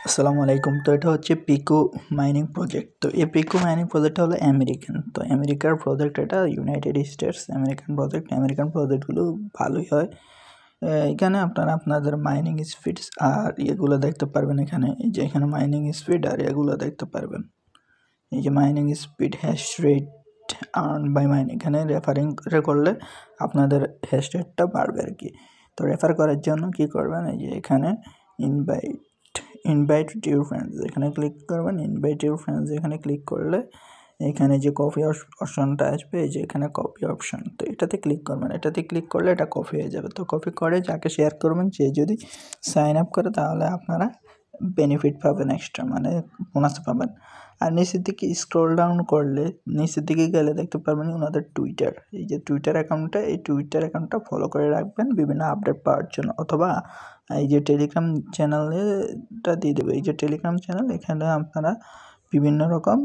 আসসালামু আলাইকুম। তো এটা হচ্ছে পিকো মাইনিং প্রজেক্ট। তো এই পিকো মাইনিং প্রজেক্টটা হলো আমেরিকান। তো আমেরিকার প্রজেক্ট, এটা United States American project. American প্রজেক্টগুলো ভালোই হয়। এখানে আপনারা আপনাদের মাইনিং স্পিড আর এগুলো দেখতে পারবেন। এখানে এই যে এখানে মাইনিং স্পিড আর এগুলো দেখতে পারবেন। এই যে mining speed, hash rate, earn by mining, এখানে রেফারিং করলে আপনাদের হ্যাশ রেটটা বাড়বে আর কি। তো রেফার করার জন্য কি করবেন, এই যে এখানে ইনভাইট ইউর ফ্রেন্ডস এখানে ক্লিক করবেন। ইনভাইট ইউর ফ্রেন্ডস এখানে ক্লিক করলে এখানে যে কপি অপশনটা আসবে, এই যে এখানে কপি অপশন, তো এটাতে ক্লিক করবেন। এটাতে ক্লিক করলে এটা কপি হয়ে যাবে। তো কপি করে যাকে শেয়ার করবেন, সে যদি সাইন আপ করে তাহলে আপনারা বেনিফিট পাবেন, এক্সট্রা মানে বোনাস পাবেন। আর নিচের দিকে স্ক্রল ডাউন করলে নিচের দিকে গেলে দেখতে পারবেন ওনাদের টুইটার, এই যে টুইটার অ্যাকাউন্টটা, এই টুইটার অ্যাকাউন্টটা ফলো করে রাখবেন বিভিন্ন আপডেট পাওয়ার জন্য। অথবা এই যে টেলিগ্রাম চ্যানেলটা দিয়ে দেবে, এই যে টেলিগ্রাম চ্যানেল, এখানে আপনারা বিভিন্ন রকম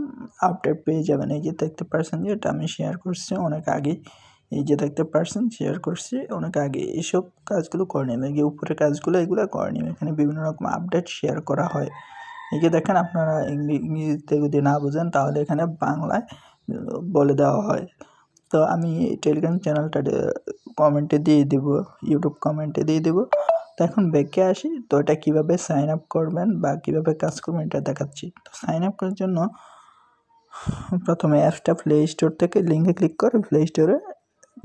আপডেট পেয়ে যাবেন। এই যে দেখতে পাচ্ছেন যে এটা আমি শেয়ার করছি অনেক আগে, এই যে দেখতে পাচ্ছেন শেয়ার করছি অনেক আগে। এইসব কাজগুলো করে নেবেন, এই যে উপরের কাজগুলো এগুলো করে নেবেন। এখানে বিভিন্ন রকম আপডেট শেয়ার করা হয়। এই যে দেখেন, আপনারা ইংরেজিতে যদি না বুঝেন তাহলে এখানে বাংলায় বলে দেওয়া হয়। তো আমি টেলিগ্রাম চ্যানেলটা কমেন্টে দিয়ে দেবো, ইউটিউব কমেন্টে দিয়ে দেবো। তো এখন ব্যাকে আসি। তো এটা কীভাবে সাইন আপ করবেন বা কীভাবে কাজ করবেন এটা দেখাচ্ছি। তো সাইন আপ করার জন্য প্রথমে অ্যাপসটা প্লে স্টোর থেকে লিঙ্কে ক্লিক করে প্লে স্টোরে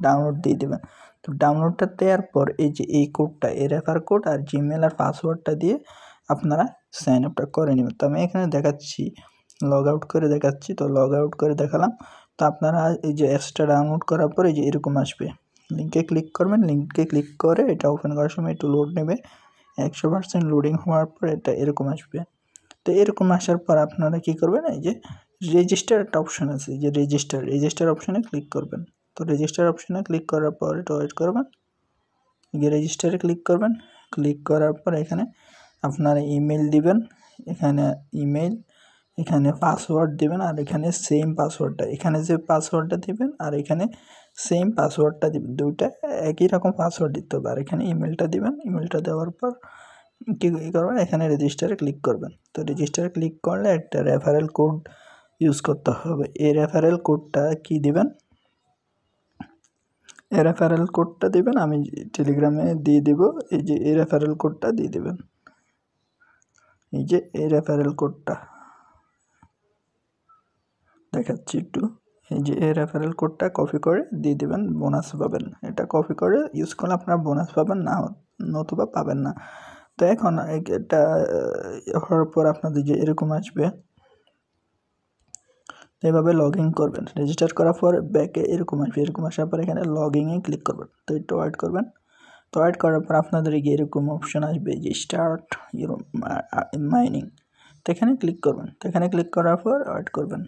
ডাউনলোড দিয়ে দেবেন। তো ডাউনলোডটা দেওয়ার পর এই যে এই কোডটা, এই রেফার কোড আর জিমেল আর পাসওয়ার্ডটা দিয়ে আপনারা সাইন আপটা করে নেবেন। তো আমি এখানে দেখাচ্ছি, লগ আউট করে দেখাচ্ছি। তো লগ আউট করে দেখালাম। তো আপনারা এই যে অ্যাপসটা ডাউনলোড করার পর এই যে এরকম আসবে, লিঙ্কে ক্লিক করবেন। লিঙ্কে ক্লিক করে এটা ওপেন করার সময় একটু লোড নেবে। 100% লোডিং হওয়ার পর এটা এরকম আসবে। তো এরকম আসার পর আপনারা কী করবেন, এই যে রেজিস্টার একটা অপশান আছে, এই যে রেজিস্টার অপশানে ক্লিক করবেন। তো রেজিস্টার অপশানে ক্লিক করার পর এটা ওয়েট করবেন। এই যে রেজিস্টারে ক্লিক করবেন। ক্লিক করার পর এখানে আপনারা ইমেল দিবেন, এখানে ইমেল, এখানে পাসওয়ার্ড দিবেন। আর এখানে সেম পাসওয়ার্ডটা, এখানে যে পাসওয়ার্ডটা দিবেন আর এখানে সেম পাসওয়ার্ডটা দিবেন, দুইটা একই রকম পাসওয়ার্ড দিতে হবে। আর এখানে ইমেলটা দিবেন। ইমেলটা দেওয়ার পর কী করবেন, এখানে রেজিস্টারে ক্লিক করবেন। তো রেজিস্টারে ক্লিক করলে একটা রেফারেল কোড ইউজ করতে হবে। এই রেফারেল কোডটা কি দিবেন, এই রেফারেল কোডটা দিবেন, আমি টেলিগ্রামে দিয়ে দেব। এই যে এই রেফারেল কোডটা দিয়ে দেবেন, এই যে এই রেফারেল কোডটা দেখাচ্ছি একটু। এই যে এই রেফারেল কোডটা কপি করে দিয়ে দেবেন, বোনাস পাবেন। এটা কপি করে ইউজ করলে আপনারা বোনাস পাবেন, না নতুবা পাবেন না। তো এখন এটা হওয়ার পর আপনাদের যে এরকম আসবে, এভাবে লগ ইন করবেন। রেজিস্টার করার পর ব্যাকে এরকম আসবে। এরকম আসার পর এখানে লগ ইনে ক্লিক করবেন। তো একটু ওয়েট করবেন। তো ওয়েট করার পর আপনাদের এরকম অপশান আসবে যে স্টার্ট ইউর মাইনিং। তো এখানে ক্লিক করবেন। তো এখানে ক্লিক করার পর ওয়েট করবেন।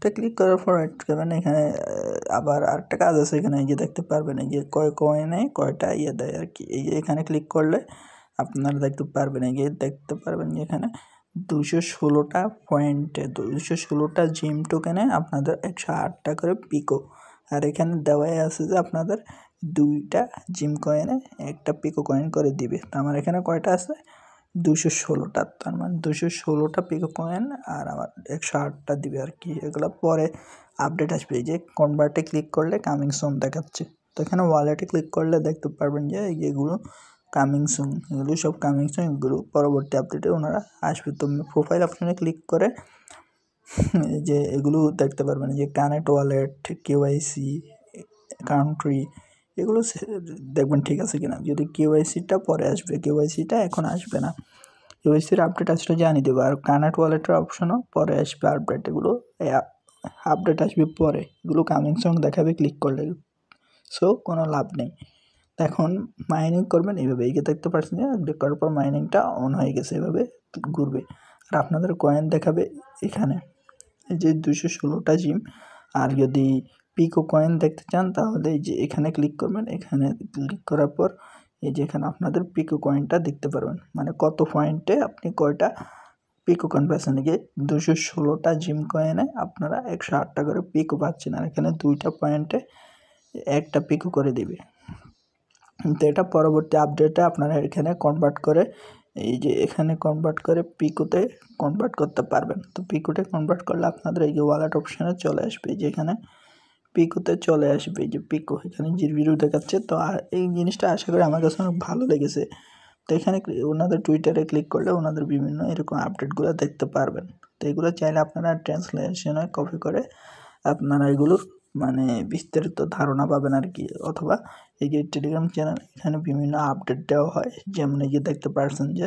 তো ক্লিক করার পর ওয়েট করবেন। এখানে আবার আরেকটা কাজ আছে, এখানে এই যে দেখতে পারবেন এই যে কয়েনে কয়টা দেয় আর কি। এই যে এখানে ক্লিক করলে আপনারা দেখতে পারবেন, এই যে দেখতে পারবেন যে এখানে 216টা পয়েন্টে 216টা জিম টোকেনে আপনাদের 108টা করে পিকো। আর এখানে দেওয়াই আছে যে আপনাদের 2টা জিম কয়েনে একটা পিকো কয়েন করে দিবে। তো আমার এখানে কয়টা আছে, 216টা। তার মানে 216টা পিকো কয়েন আর আমার 108টা দিবে আর কি। এগুলো পরে আপডেট আসবে। এই যে কনভার্টে ক্লিক করলে কামিং সুন দেখাচ্ছে। তো এখানে ওয়ালেটে ক্লিক করলে দেখতে পারবেন যে এগুলো কামিং সুন, এগুলো সব কামিং সুন, এগুলো পরবর্তী আপডেটে ওনারা আসবে। তো প্রোফাইল অপশনে ক্লিক করে এই যে এগুলো দেখতে পারবেন, যে কানেক্ট ওয়ালেট, কেওয়াইসি, কান্ট্রি, এগুলো দেখবেন ঠিক আছে কিনা। যদি কেওয়াইসিটা পরে আসবে, কেওয়াইসিটা এখন আসবে না, কেওয়াইসির আপডেট আসলে জানিয়ে দেবো। আর কানেক্ট ওয়ালেটের অপশনও পরে আসবে আপডেট, এগুলো আপডেট আসবে পরে, এগুলো কামিং সুন দেখাবে ক্লিক করলে। সো কোনো লাভ নেই। এখন মাইনিং করবেন এইভাবে, এই যে দেখতে পাচ্ছেন যে ক্লিক করার পর মাইনিংটা অন হয়ে গেছে, এভাবে ঘুরবে। আর আপনাদের কয়েন দেখাবে এখানে, এই যে 216টা জিম। আর যদি পিকো কয়েন দেখতে চান তাহলে এই যে এখানে ক্লিক করবেন। এখানে ক্লিক করার পর এই যে এখানে আপনাদের পিকো কয়েনটা দেখতে পারবেন, মানে কত পয়েন্টে আপনি কয়টা পিকো কয়েন পাচ্ছেন। এই যে 216টা জিম কয়েনে আপনারা 108টা করে পিকো পাচ্ছেন। আর এখানে 2টা পয়েন্টে একটা পিকো করে দিবে। তো এটা পরবর্তী আপডেটে আপনারা এখানে কনভার্ট করে এই যে এখানে কনভার্ট করে পিকোতে কনভার্ট করতে পারবেন। তো পিকোতে কনভার্ট করলে আপনাদের এই যে ওয়ালেট অপশানে চলে আসবে, যেখানে পিকোতে চলে আসবে, এই যে পিকো এখানে 0 দেখাচ্ছে। তো এই জিনিসটা আশা করি আমার কাছে অনেক ভালো লেগেছে। তো এখানে ওনাদের টুইটারে ক্লিক করলে ওনাদের বিভিন্ন এরকম আপডেটগুলো দেখতে পারবেন। তো এগুলো চাইলে আপনারা ট্রান্সলেশনে কপি করে আপনারা এগুলোর মানে বিস্তারিত ধারণা পাবেন আর কি। অথবা এই যে টেলিগ্রাম চ্যানেল, এখানে বিভিন্ন আপডেট দেওয়া হয়। যেমন এই যে দেখতে পাচ্ছেন যে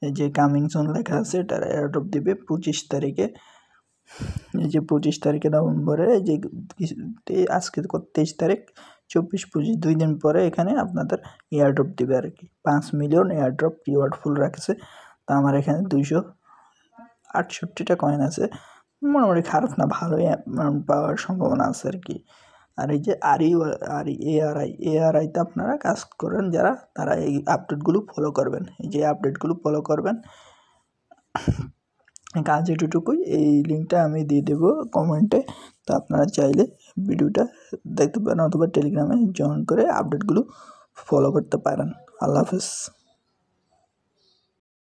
এই যে কামিং সুন লেখা আছে, এটার এয়ারড্রপ দিবে 25 তারিখে। এই যে 25 তারিখে নভেম্বরে, এই যে আজকে 23 তারিখ, 24-25 2 দিন পরে এখানে আপনাদের এয়ারড্রপ দিবে আর কি। 5 মিলিয়ন এয়ারড্রপ রিওয়ার্ড ফুল রাখছে। তো আমার এখানে 268টা কয়েন আছে, মোটামুটি খারাপ না, ভালোই পাওয়ার সম্ভাবনা আছে আর কি। আর এই যে এআরআইতে আপনারা কাজ করেন যারা, তারা এই আপডেটগুলো ফলো করবেন। এই যে আপডেটগুলো ফলো করবেন, কাজ এটুকুই। এই লিঙ্কটা আমি দিয়ে দেবো কমেন্টে। তো আপনারা চাইলে ভিডিওটা দেখতে পারেন অথবা টেলিগ্রামে জয়েন করে আপডেটগুলো ফলো করতে পারেন। আল্লাহ হাফেজ।